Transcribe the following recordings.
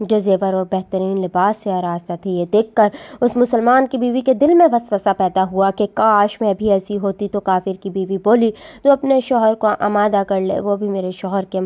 جو زیور اور بہترین لباس سے آراستہ تھی۔ یہ دیکھ کر اس مسلمان کی بیوی کے دل میں وسوسہ پیدا ہوا کہ کاش میں بھی ایسی ہوتی۔ تو کافر کی بیوی بولی، تو اپنے شوہر کو آمادہ کر لے، وہ بھی میرے شوہر کے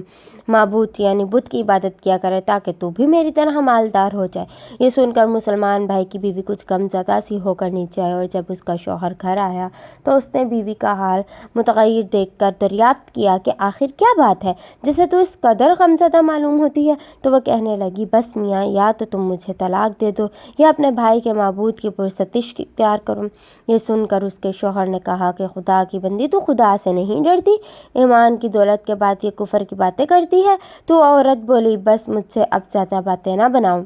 معبود یعنی بت کی عبادت کیا کرے تاکہ تو بھی میری طرح مالدار ہو جائے۔ یہ سن کر مسلمان بھائی کی بیوی کچھ غمزدہ سی ہو کر نیچے آئی، اور جب اس کا شوہر گھر آیا تو اس نے بیوی کا حال متغیر دیکھ کر دریافت کیا کہ آخر کیا بات ہے جسے تو اس قدر غمزدہ معلوم ہوتی ہے۔ تو وہ کہنے لگی، بس میاں، یا تو تم مجھے طلاق دے دو یا اپنے بھائی کے معبود کی پرستش اختیار کرو۔ یہ سن کر اس کے شوہر نے کہا کہ خدا کی بندی، تو خدا سے نہیں ڈرتی؟ ایمان کی دولت کے بعد یہ کفر کی باتیں کرتی ہے۔ تو عورت بولی، بس مجھ سے اب زیادہ باتیں نہ بناؤ،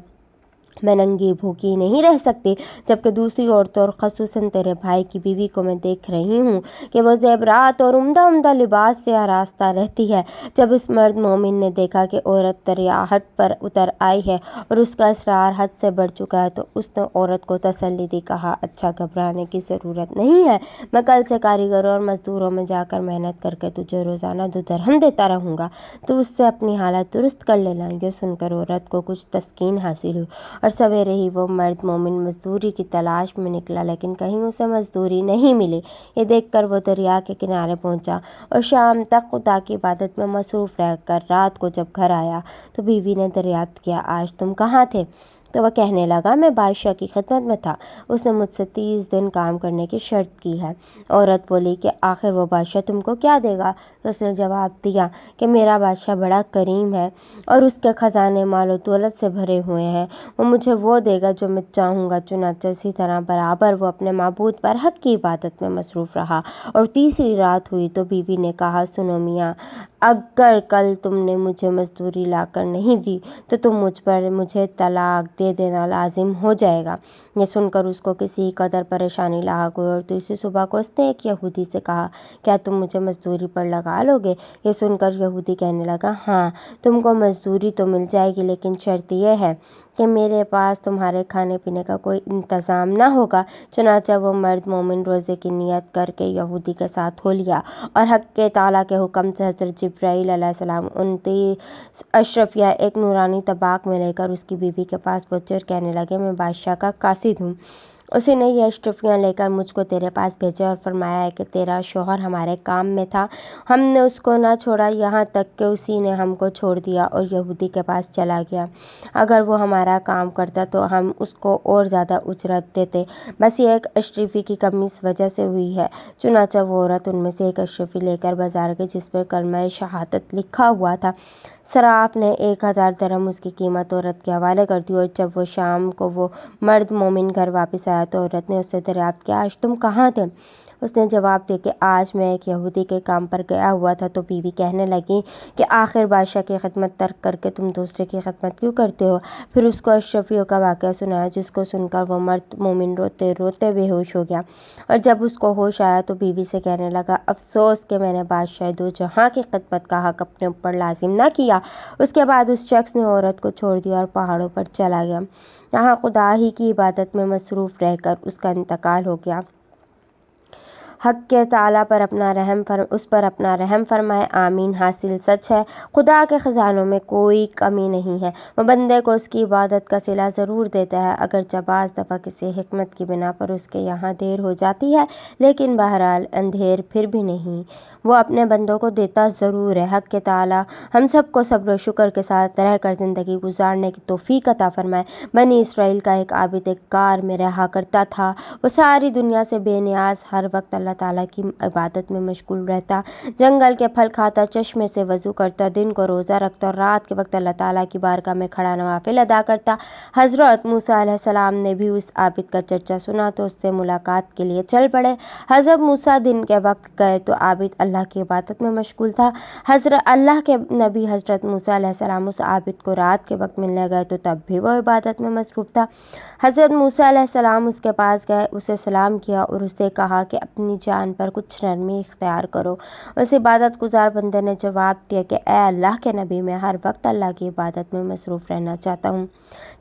میں ننگی بھوکی نہیں رہ سکتی، جبکہ دوسری عورتوں اور خصوصاً تیرے بھائی کی بیوی کو میں دیکھ رہی ہوں کہ وہ زیورات اور عمدہ لباس سے آراستہ رہتی ہے۔ جب اس مرد مومن نے دیکھا کہ عورت تریاحت پر اتر آئی ہے اور اس کا اصرار حد سے بڑھ چکا ہے، تو اس نے عورت کو تسلی دی، کہا، اچھا، گھبرانے کی ضرورت نہیں ہے، میں کل سے کاریگروں اور مزدوروں میں جا کر محنت کر کے تجھے روزانہ 2 درہم دیتا رہوں گا، تو اس سے اپنی حالت درست کر لینا۔ یہ سن کر عورت کو کچھ تسکین حاصل ہوئی، اور سویرے ہی وہ مرد مومن مزدوری کی تلاش میں نکلا، لیکن کہیں اسے مزدوری نہیں ملی۔ یہ دیکھ کر وہ دریا کے کنارے پہنچا اور شام تک خدا کی عبادت میں مصروف رہ کر رات کو جب گھر آیا تو بیوی نے دریافت کیا، آج تم کہاں تھے؟ تو وہ کہنے لگا، میں بادشاہ کی خدمت میں تھا، اس نے مجھ سے 30 دن کام کرنے کی شرط کی ہے۔ عورت بولی کہ آخر وہ بادشاہ تم کو کیا دے گا؟ تو اس نے جواب دیا کہ میرا بادشاہ بڑا کریم ہے اور اس کے خزانے مال و دولت سے بھرے ہوئے ہیں، وہ مجھے وہ دے گا جو میں چاہوں گا۔ چنانچہ اسی طرح برابر وہ اپنے معبود پر حق کی عبادت میں مصروف رہا، اور تیسری رات ہوئی تو بیوی نے کہا، سنو میاں، اگر کل تم نے مجھے مزدوری لا کر نہیں دی تو تم مجھے طلاق دے دینا لازم ہو جائے گا۔ یہ سن کر اس کو کسی قدر پریشانی لاحق ہوئی، اور دوسری صبح کو اس نے ایک یہودی سے کہا، کیا تم مجھے مزدوری پر لگا لو گے؟ یہ سن کر یہودی کہنے لگا، ہاں، تم کو مزدوری تو مل جائے گی، لیکن شرط یہ ہے کہ میرے پاس تمہارے کھانے پینے کا کوئی انتظام نہ ہوگا۔ چنانچہ وہ مرد مومن روزے کی نیت کر کے یہودی کے ساتھ ہو لیا، اور حق کے تعالیٰ کے حکم سے حضرت جبرائیل علیہ السلام 29 اشرفیہ ایک نورانی طباق میں لے کر اس کی بیوی کے پاس پہنچے اور کہنے لگے، میں بادشاہ کا قاصد ہوں، اسی نے یہ اشرفیاں لے کر مجھ کو تیرے پاس بھیجا اور فرمایا ہے کہ تیرا شوہر ہمارے کام میں تھا، ہم نے اس کو نہ چھوڑا یہاں تک کہ اسی نے ہم کو چھوڑ دیا اور یہودی کے پاس چلا گیا۔ اگر وہ ہمارا کام کرتا تو ہم اس کو اور زیادہ اجرت دیتے، بس یہ ایک اشرفی کی کمی اس وجہ سے ہوئی ہے۔ چنانچہ وہ عورت ان میں سے ایک اشرفی لے کر بازار گئی جس پر کلمہ شہادت لکھا ہوا تھا۔ صراف نے 1000 درہم اس کی قیمت عورت کے حوالے کر دی، اور جب وہ شام کو وہ مرد مومن گھر واپس آیا تو عورت نے اس سے دریافت کیا، آج تم کہاں تھے؟ اس نے جواب دیا کہ آج میں ایک یہودی کے کام پر گیا ہوا تھا۔ تو بیوی کہنے لگی کہ آخر بادشاہ کی خدمت ترک کر کے تم دوسرے کی خدمت کیوں کرتے ہو؟ پھر اس کو اشرفیوں کا واقعہ سنایا، جس کو سن کر وہ مرد مومن روتے روتے بے ہوش ہو گیا، اور جب اس کو ہوش آیا تو بیوی سے کہنے لگا، افسوس کہ میں نے بادشاہ دو جہاں کی خدمت کا حق اپنے اوپر لازم نہ کیا۔ اس کے بعد اس شخص نے عورت کو چھوڑ دیا اور پہاڑوں پر چلا گیا، یہاں خدا ہی کی عبادت میں مصروف رہ کر اس کا انتقال ہو گیا۔ حق کے تعالیٰ پر اس پر اپنا رحم فرمائے، آمین۔ حاصل سچ ہے، خدا کے خزانوں میں کوئی کمی نہیں ہے، وہ بندے کو اس کی عبادت کا صلہ ضرور دیتا ہے، اگرچہ بعض دفعہ کسی حکمت کی بنا پر اس کے یہاں دیر ہو جاتی ہے، لیکن بہرحال اندھیر پھر بھی نہیں، وہ اپنے بندوں کو دیتا ضرور ہے۔ حق کے تعالیٰ ہم سب کو صبر و شکر کے ساتھ رہ کر زندگی گزارنے کی توفیق عطا فرمائے۔ بنی اسرائیل کا ایک عابد ایک غار میں رہا کرتا تھا، وہ ساری دنیا سے بے نیاز، ہر وقت اللہ تعالیٰ کی عبادت میں مشغول رہتا، جنگل کے پھل کھاتا، چشمے سے وضو کرتا، دن کو روزہ رکھتا اور رات کے وقت اللہ تعالیٰ کی بارگاہ میں کھڑا نوافل ادا کرتا۔ حضرت موسیٰ علیہ السلام نے بھی اس عابد کا چرچا سنا تو اس سے ملاقات کے لیے چل پڑے۔ حضرت موسیٰ دن کے وقت گئے تو عابد اللہ کی عبادت میں مشغول تھا۔ اللہ کے نبی حضرت موسیٰ علیہ السلام اس عابد کو رات کے وقت ملنے گئے تو تب بھی وہ عبادت میں مصروف تھا۔ حضرت موسیٰ علیہ السلام اس کے پاس گئے، اسے سلام کیا اور اسے کہا کہ اپنی جان پر کچھ نرمی اختیار کرو۔ اس عبادت گزار بندے نے جواب دیا کہ اے اللہ کے نبی، میں ہر وقت اللہ کی عبادت میں مصروف رہنا چاہتا ہوں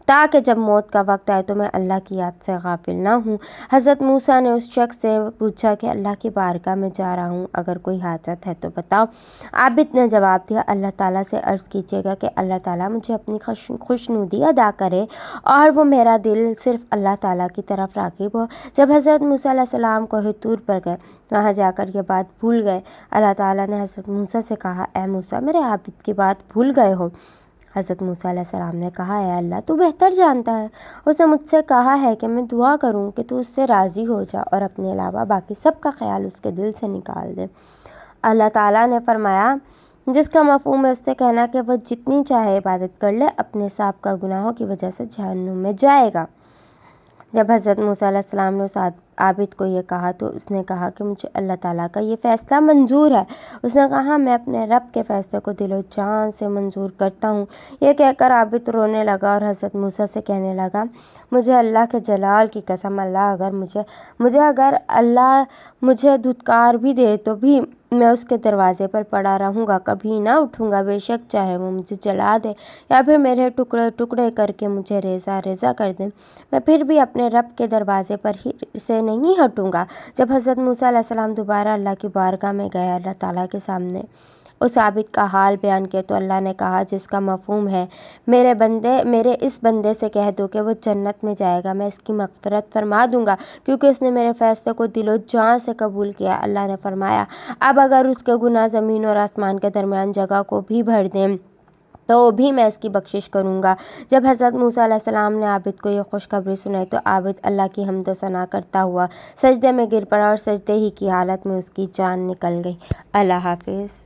تاکہ جب موت کا وقت آئے تو میں اللہ کی یاد سے غافل نہ ہوں۔ حضرت موسیٰ نے اس شخص سے پوچھا کہ اللہ کی بارگاہ میں جا رہا ہوں، اگر کوئی حاجت ہے تو بتاؤ۔ عابد نے جواب دیا، اللہ تعالیٰ سے عرض کیجیے گا کہ اللہ تعالیٰ مجھے اپنی خوشنودی ادا کرے اور وہ میرا دل صرف اللہ تعالیٰ کی طرف راغب ہو۔ جب حضرت موسیٰ علیہ السلام کوہ طور پر گئے، وہاں جا کر یہ بات بھول گئے۔ اللہ تعالیٰ نے حضرت موسیٰ سے کہا، اے موسیٰ، میرے عابد کی بات بھول گئے ہو؟ حضرت موسیٰ علیہ السلام نے کہا، اے اللہ، تو بہتر جانتا ہے۔ اس نے مجھ سے کہا ہے کہ میں دعا کروں کہ تو اس سے راضی ہو جا اور اپنے علاوہ باقی سب کا خیال اس کے دل سے نکال دے۔ اللہ تعالیٰ نے فرمایا، جس کا مفہوم ہے اس سے کہنا کہ وہ جتنی چاہے عبادت کر لے، اپنے سابقہ گناہوں کی وجہ سے جہنم میں جائے گا۔ جب حضرت موسیٰ علیہ السلام نے اس عابد کو یہ کہا تو اس نے کہا کہ مجھے اللہ تعالیٰ کا یہ فیصلہ منظور ہے۔ اس نے کہا، میں اپنے رب کے فیصلے کو دل و جان سے منظور کرتا ہوں۔ یہ کہہ کر عابد رونے لگا اور حضرت موسیٰ سے کہنے لگا، مجھے اللہ کے جلال کی قسم، اگر اللہ مجھے دھتکار بھی دے تو بھی میں اس کے دروازے پر پڑا رہوں گا، کبھی نہ اٹھوں گا، بے شک چاہے وہ مجھے جلا دے یا پھر میرے ٹکڑے ٹکڑے کر کے مجھے ریزہ ریزہ کر دے، میں پھر بھی اپنے رب کے دروازے پر ہی سے نہیں ہٹوں گا۔ جب حضرت موسیٰ علیہ السلام دوبارہ اللہ کی بارگاہ میں گئے، اللہ تعالیٰ کے سامنے اس عابد کا حال بیان کیا تو اللہ نے کہا، جس کا مفہوم ہے میرے اس بندے سے کہہ دو کہ وہ جنت میں جائے گا، میں اس کی مغفرت فرما دوں گا کیونکہ اس نے میرے فیصلے کو دل و جان سے قبول کیا۔ اللہ نے فرمایا، اب اگر اس کے گناہ زمین اور آسمان کے درمیان جگہ کو بھی بھر دیں تو بھی میں اس کی بخشش کروں گا۔ جب حضرت موسیٰ علیہ السلام نے عابد کو یہ خوشخبری سنائی تو عابد اللہ کی حمد و ثنا کرتا ہوا سجدے میں گر پڑا اور سجدے ہی کی حالت میں اس کی جان نکل گئی۔ اللہ حافظ۔